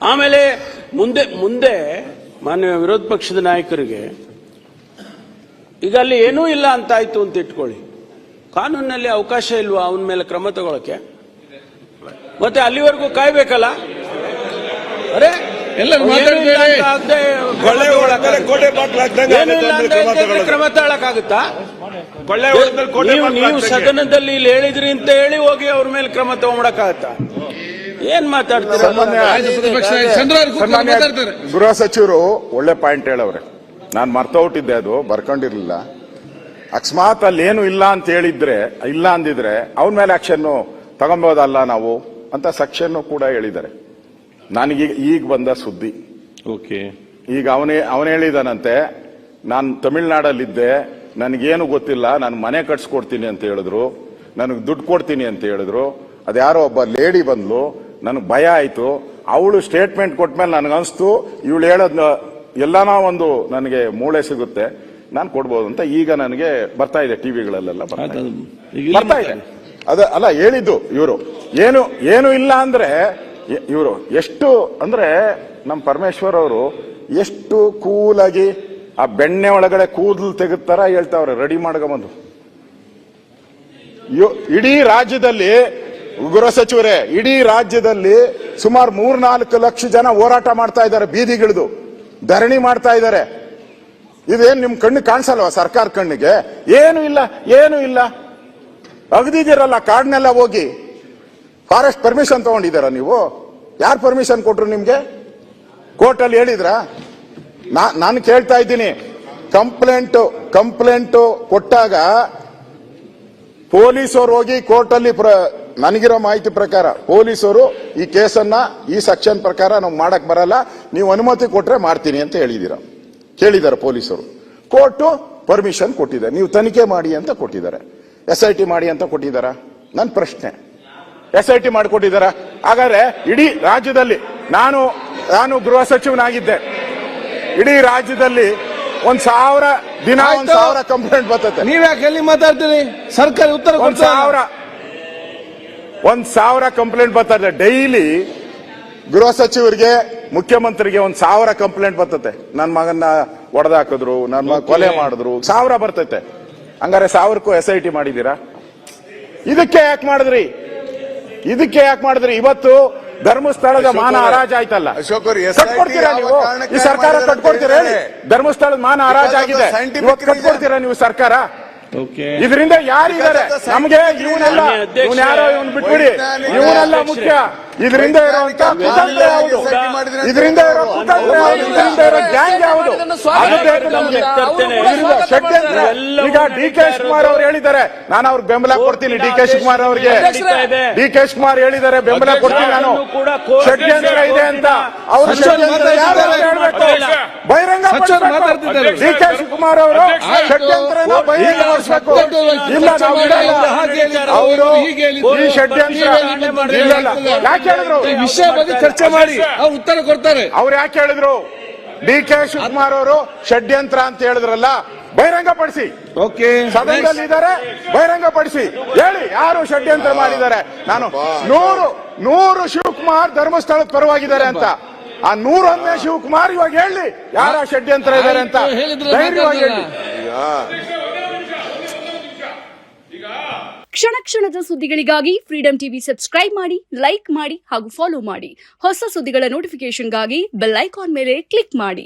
ಆಮೇಲೆ ಮುಂದೆ ಮುಂದೆ ಮಾನ್ಯ ವಿರೋಧ ಪಕ್ಷದ ನಾಯಕರಿಗೆ ಈಗ ಅಲ್ಲಿ ಏನೂ ಇಲ್ಲ ಅಂತ ಆಯ್ತು ಅಂತ ಇಟ್ಕೊಳ್ಳಿ, ಕಾನೂನಿನಲ್ಲಿ ಅವಕಾಶ ಇಲ್ವಾ ಅವನ ಮೇಲೆ ಕ್ರಮ ತಗೊಳಕ್ಕೆ? ಮತ್ತೆ ಅಲ್ಲಿವರೆಗೂ ಕಾಯ್ಬೇಕಲ್ಲ? ಅರೆ ಕ್ರಮ ತಗೊಳಕ್ಕಾಗುತ್ತಾ? ನೀವು ಸದನದಲ್ಲಿ ಇಲ್ಲಿ ಹೇಳಿದ್ರಿ ಅಂತ ಹೇಳಿ ಹೋಗಿ ಅವ್ರ ಮೇಲೆ ಕ್ರಮ ತಗೊಂಡಕ್ಕಾಗತ್ತಾ? ಏನ್ ಮಾತಾಡ್ತಾರೆ? ಗೃಹ ಸಚಿವರು ಒಳ್ಳೆ ಪಾಯಿಂಟ್ ಹೇಳವ್ರೆ, ನಾನು ಮರ್ತೋಟಿದ್ದೆ, ಅದು ಬರ್ಕೊಂಡಿರ್ಲಿಲ್ಲ. ಅಕಸ್ಮಾತ್ ಅಲ್ಲಿ ಏನು ಇಲ್ಲ ಅಂತ ಹೇಳಿದ್ರೆ, ಇಲ್ಲ ಅಂದಿದ್ರೆ ಅವನ ಮೇಲೆ ಆಕ್ಷನ್ ತಗೊಂಬೋದಲ್ಲ ನಾವು ಅಂತ ಸೆಕ್ಷನ್ ಕೂಡ ಹೇಳಿದ್ದಾರೆ. ನನಗೆ ಈಗ ಬಂದ ಸುದ್ದಿ. ಓಕೆ, ಈಗ ಅವನೇ ಹೇಳಿದಾನಂತೆ, ನಾನು ತಮಿಳ್ನಾಡಲ್ಲಿದ್ದೆ, ನನಗೇನು ಗೊತ್ತಿಲ್ಲ, ನಾನು ಮನೆ ಕಟ್ಸ್ಕೊಡ್ತೀನಿ ಅಂತ ಹೇಳಿದ್ರು, ನನಗೆ ದುಡ್ಡು ಕೊಡ್ತೀನಿ ಅಂತ ಹೇಳಿದ್ರು. ಅದ್ಯಾರೋ ಒಬ್ಬ ಲೇಡಿ ಬಂದ್ಲು, ನನಗೆ ಭಯ ಆಯ್ತು. ಅವಳು ಸ್ಟೇಟ್ಮೆಂಟ್ ಕೊಟ್ಮೇಲೆ ನನಗನ್ಸ್ತು ಇವಳು ಹೇಳೋದ್ ಎಲ್ಲಾನ ಒಂದು ನನಗೆ ಮೂಳೆ ಸಿಗುತ್ತೆ, ನಾನು ಕೊಡ್ಬೋದು ಅಂತ. ಈಗ ನನಗೆ ಬರ್ತಾ ಇದೆ, ಟಿವಿಗಳಲ್ಲೆಲ್ಲ ಬರ್ತಾ ಇದೆ. ಅಲ್ಲ ಹೇಳಿದ್ದು ಇವರು ಏನು ಇಲ್ಲ ಅಂದ್ರೆ, ಇವರು ಎಷ್ಟು ಅಂದ್ರೆ ನಮ್ಮ ಪರಮೇಶ್ವರ್ ಅವರು ಎಷ್ಟು ಕೂಲಾಗಿ ಆ ಬೆಣ್ಣೆ ಒಳಗಡೆ ಕೂದಲು ತೆಗೆತಾರ ಹೇಳ್ತಾವ್ರೆ, ರೆಡಿ ಮಾಡ್ಕೊಂಬಂದು. ಇಡೀ ರಾಜ್ಯದಲ್ಲಿ ಗೃಹ ಸಚಿವರೇ, ಇಡೀ ರಾಜ್ಯದಲ್ಲಿ ಸುಮಾರು 3-4 ಲಕ್ಷ ಜನ ಹೋರಾಟ ಮಾಡ್ತಾ ಇದ್ದಾರೆ, ಬೀದಿಗಿಳಿದು ಧರಣಿ ಮಾಡ್ತಾ ಇದ್ದಾರೆ. ಇದೇನು ನಿಮ್ ಕಣ್ಣಿಗೆ ಕಾಣಿಸಲ್ವಾ? ಸರ್ಕಾರ ಕಣ್ಣಿಗೆ ಏನು ಇಲ್ಲ. ಅಗದಿದ್ದೀರಲ್ಲ ಕಾಡ್ನೆಲ್ಲ ಹೋಗಿ. ಫಾರೆಸ್ಟ್ ಪರ್ಮಿಷನ್ ತಗೊಂಡಿದ್ದೀರಾ ನೀವು? ಯಾರು ಪರ್ಮಿಷನ್ ಕೊಟ್ರು ನಿಮ್ಗೆ? ಕೋರ್ಟಲ್ಲಿ ಹೇಳಿದ್ರ? ನಾನು ಕೇಳ್ತಾ ಇದ್ದೀನಿ, ಕಂಪ್ಲೇಂಟ್ ಕೊಟ್ಟಾಗ ಪೊಲೀಸರು ಹೋಗಿ ಕೋರ್ಟಲ್ಲಿ, ನನಗಿರೋ ಮಾಹಿತಿ ಪ್ರಕಾರ ಪೊಲೀಸರು ಈ ಕೇಸನ್ನ ಈ ಸೆಕ್ಷನ್ ಪ್ರಕಾರ ನಾವು ಮಾಡಕ್ ಬರಲ್ಲ, ನೀವು ಅನುಮತಿ ಕೊಟ್ರೆ ಮಾಡ್ತೀನಿ ಅಂತ ಕೇಳಿದಾರೆ ಪೊಲೀಸರು. ಕೋರ್ಟು ಪರ್ಮಿಷನ್ ಕೊಟ್ಟಿದೆ, ನೀವು ತನಿಖೆ ಮಾಡಿ ಅಂತ ಕೊಟ್ಟಿದ್ದಾರೆ. SIT ಮಾಡಿ ಅಂತ ಕೊಟ್ಟಿದ್ದಾರ? ನನ್ನ ಪ್ರಶ್ನೆ, SIT ಮಾಡಿಕೊಟ್ಟಿದ್ದಾರ? ಹಾಗಾದ್ರೆ ಇಡೀ ರಾಜ್ಯದಲ್ಲಿ ನಾನು ಗೃಹ ಸಚಿವನಾಗಿದ್ದೆ, ಇಡೀ ರಾಜ್ಯದಲ್ಲಿ 1,000 ದಿನ 1,000 ಕಂಪ್ಲೇಂಟ್ ಬರ್ತದೆ. ನೀವ್ಯಾಕೆ ಎಲ್ಲಿ ಮಾತಾಡ್ತೀರಿ? ಸರ್ಕಾರ ಉತ್ತರ 1,000 ಕಂಪ್ಲೇಂಟ್ ಬರ್ತದೆ ಡೈಲಿ. ಗೃಹ ಸಚಿವರಿಗೆ, ಮುಖ್ಯಮಂತ್ರಿಗೆ 1,000 ಕಂಪ್ಲೇಂಟ್ ಬರ್ತದೆ. ನನ್ನ ಮಗನ್ನ ಹೊಡೆದಾಕಿದ್ರು, ನನ್ನ ಮಗ ಕೊಲೆ ಮಾಡಿದ್ರು, 1,000 ಬರ್ತೈತೆ. ಹಂಗಾರೆ 1,000ಕ್ಕೂ SIT ಮಾಡಿದೀರಾ? ಇದಕ್ಕೆ ಯಾಕೆ ಮಾಡಿದ್ರಿ? ಇವತ್ತು ಧರ್ಮಸ್ಥಳದ ಮಾನ ಹರಾಜ್ ಆಯ್ತಲ್ಲ, ಕಟ್ಕೊಡ್ತೀರಾ ನೀವು? ಈ ಸರ್ಕಾರ ಕಟ್ಕೊಡ್ತೀರಾ? ಧರ್ಮಸ್ಥಳದ ಮಾನ ಹರಾಜ್ ಆಗಿದೆ, ಕಟ್ಕೊಡ್ತೀರಾ ನೀವು ಸರ್ಕಾರ? ಇದರಿಂದ ಯಾರಿದ್ದಾರೆ ನಮ್ಗೆ? ಇವನೆಲ್ಲ ಯಾರೋ ಇವನ್ ಬಿಟ್ಬಿಡಿ, ಇವನೆಲ್ಲ ಮುಖ್ಯ. ಇದರಿಂದ ಇರುವಂತ ಕುತಂತ್ರ ಯಾವುದು? ಇದರಿಂದ ಇರೋ ಗ್ಯಾಂಗ್ ಯಾವುದು? ಷಡ್ಯಂತ್ರ. ಈಗ DK ಶಿವಕುಮಾರ್ ಅವ್ರು ಹೇಳಿದ್ದಾರೆ, ನಾನು ಅವ್ರಿಗೆ ಬೆಂಬಲ ಕೊಡ್ತೀನಿ. DK ಶಿವಕುಮಾರ್ ಅವ್ರಿಗೆ ಹೇಳಿದ್ದಾರೆ, ಬೆಂಬಲ ಕೊಡ್ತೀನಿ ನಾನು. ಷಡ್ಯಂತ್ರ ಇದೆ ಅಂತ ಅವರು ಹೇಳ್ಬೇಕು, ಬಹಿರಂಗ DK ಶಿವಕುಮಾರ್ ಅವರು ಷಡ್ಯಂತ್ರನ ಬಹಿರಂಗಪಡಿಸಬೇಕು. ಇಲ್ಲ, ನಾವು ಅವರು ಈ ಷಡ್ಯಂತ್ರ ಯಾಕೆ ಹೇಳಿದ್ರು? ಈ ವಿಷಯ ಬಗ್ಗೆ ಚರ್ಚೆ ಮಾಡಿ ಅವ್ರು ಉತ್ತರ ಕೊಡ್ತಾರೆ. ಅವ್ರು ಯಾಕೆ ಹೇಳಿದ್ರು? DK ಶಿವಕುಮಾರ್ ಅವರು ಷಡ್ಯಂತ್ರ ಅಂತ ಹೇಳಿದ್ರಲ್ಲ, ಬಹಿರಂಗಪಡಿಸಿ. ಸದನದಲ್ಲಿ ಇದ್ದಾರೆ, ಬಹಿರಂಗಪಡಿಸಿ ಹೇಳಿ ಯಾರು ಷಡ್ಯಂತ್ರ ಮಾಡಿದ್ದಾರೆ. ನಾನು 100 ಶಿವಕುಮಾರ್ ಧರ್ಮಸ್ಥಳದ ಪರವಾಗಿದ್ದಾರೆ ಅಂತ, ಆ 101ನೇ ಶಿವಕುಮಾರ್ ಇವಾಗ ಹೇಳಿ ಯಾರ ಷಡ್ಯಂತ್ರ ಇದ್ದಾರೆ ಅಂತ ಧೈರ್ಯವಾಗಿ ಹೇಳಿ. ಕ್ಷಣ ಕ್ಷಣದ ಸುದ್ದಿಗಳಿಗಾಗಿ ಫ್ರೀಡಂ ಟಿವಿ ಸಬ್ಸ್ಕ್ರೈಬ್ ಮಾಡಿ, ಲೈಕ್ ಮಾಡಿ ಹಾಗೂ ಫಾಲೋ ಮಾಡಿ. ಹೊಸ ಸುದ್ದಿಗಳ ನೋಟಿಫಿಕೇಶನ್ಗಾಗಿ ಬೆಲ್ ಐಕಾನ್ ಮೇಲೆ ಕ್ಲಿಕ್ ಮಾಡಿ.